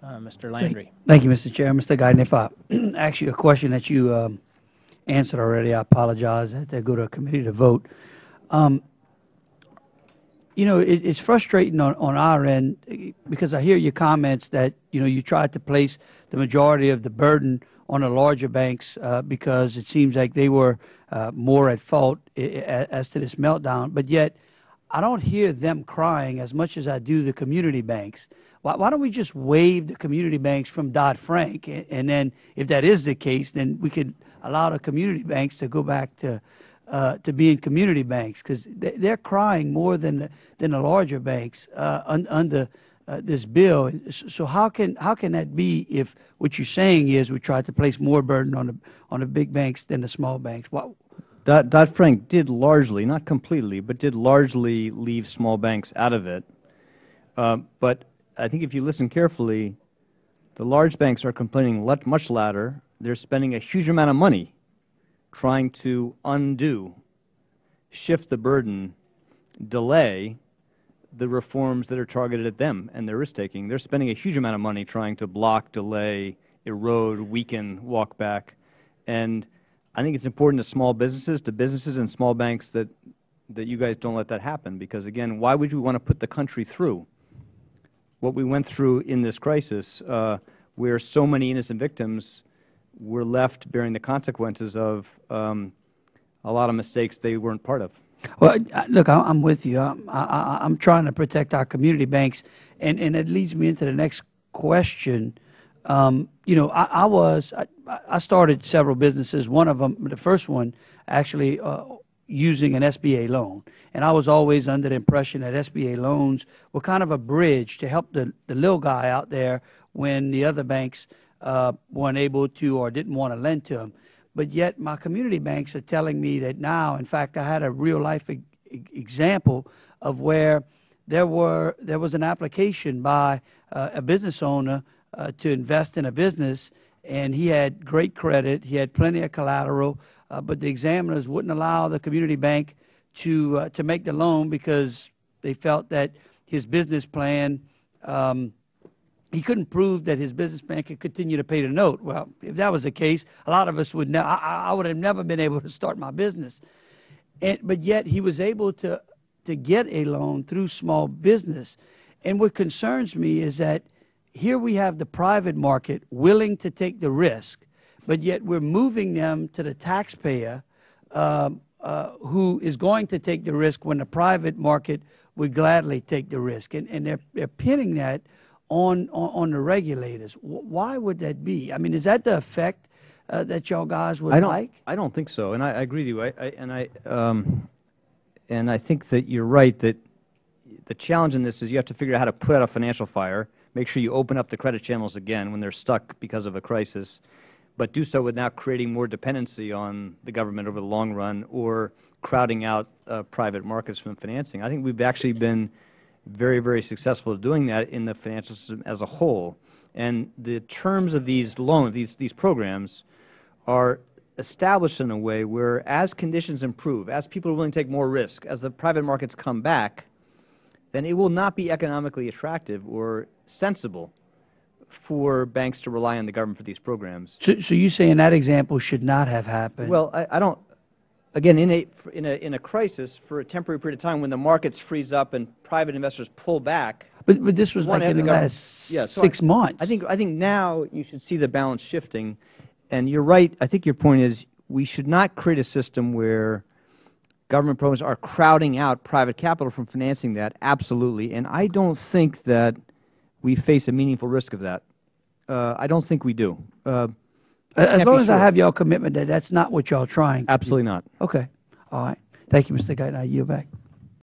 Mr. Landry. Thank you, Mr. Chair. Mr. Geithner, if I ask you a question that you answered already, I apologize. I had to go to a committee to vote. You know, it's frustrating on our end because I hear your comments that, you know, you tried to place the majority of the burden on the larger banks because it seems like they were more at fault as to this meltdown. But yet, I don't hear them crying as much as I do the community banks. Why don't we just waive the community banks from Dodd-Frank? And then if that is the case, then we could allow the community banks to go back to being community banks, because they're crying more than the larger banks under this bill. So how can that be if what you're saying is we tried to place more burden on the big banks than the small banks? Dodd-Frank did largely, not completely, but did largely leave small banks out of it. But I think if you listen carefully, the large banks are complaining much louder. They're spending a huge amount of money trying to undo, shift the burden, delay the reforms that are targeted at them and their risk-taking. They're spending a huge amount of money trying to block, delay, erode, weaken, walk back. And I think it's important to businesses and small banks that you guys don't let that happen, because, again, why would you want to put the country through what we went through in this crisis, where so many innocent victims were left bearing the consequences of a lot of mistakes they weren't part of? Well, look, I'm with you. I'm trying to protect our community banks, and it leads me into the next question. You know, I started several businesses. One of them, the first one, actually using an SBA loan, and I was always under the impression that SBA loans were kind of a bridge to help the little guy out there when the other banks weren't able to or didn't want to lend to him. But yet my community banks are telling me that now, in fact, I had a real-life example of where there was an application by a business owner to invest in a business, and he had great credit, he had plenty of collateral, but the examiners wouldn't allow the community bank to make the loan because they felt that his business plan, he couldn't prove that his business plan could continue to pay the note. Well, if that was the case, a lot of us would I would have never been able to start my business. But yet he was able to get a loan through small business. And what concerns me is that here we have the private market willing to take the risk, but yet we're moving them to the taxpayer who is going to take the risk when the private market would gladly take the risk. And they're pinning that on the regulators. Why would that be? I mean, is that the effect that y'all guys would like? I don't think so, and I agree with you. And I think that you're right that the challenge in this is you have to figure out how to put out a financial fire, make sure you open up the credit channels again when they're stuck because of a crisis, but do so without creating more dependency on the government over the long run or crowding out private markets from financing. I think we've actually been very, very successful at doing that in the financial system as a whole. And the terms of these loans, these programs, are established in a way where as conditions improve, as people are willing to take more risk, as the private markets come back, then it will not be economically attractive or sensible for banks to rely on the government for these programs. So you say in that example should not have happened? Well, I don't. Again, in a crisis for a temporary period of time when the markets freeze up and private investors pull back. But this was like in the last 6 months. I think now you should see the balance shifting. And you're right. I think your point is we should not create a system where government programs are crowding out private capital from financing that. Absolutely. And I don't think that we face a meaningful risk of that. I don't think we do. As long as I have y'all commitment that that's not what y'all trying. Absolutely not. Okay. All right. Thank you, Mr. Geithner. I yield back.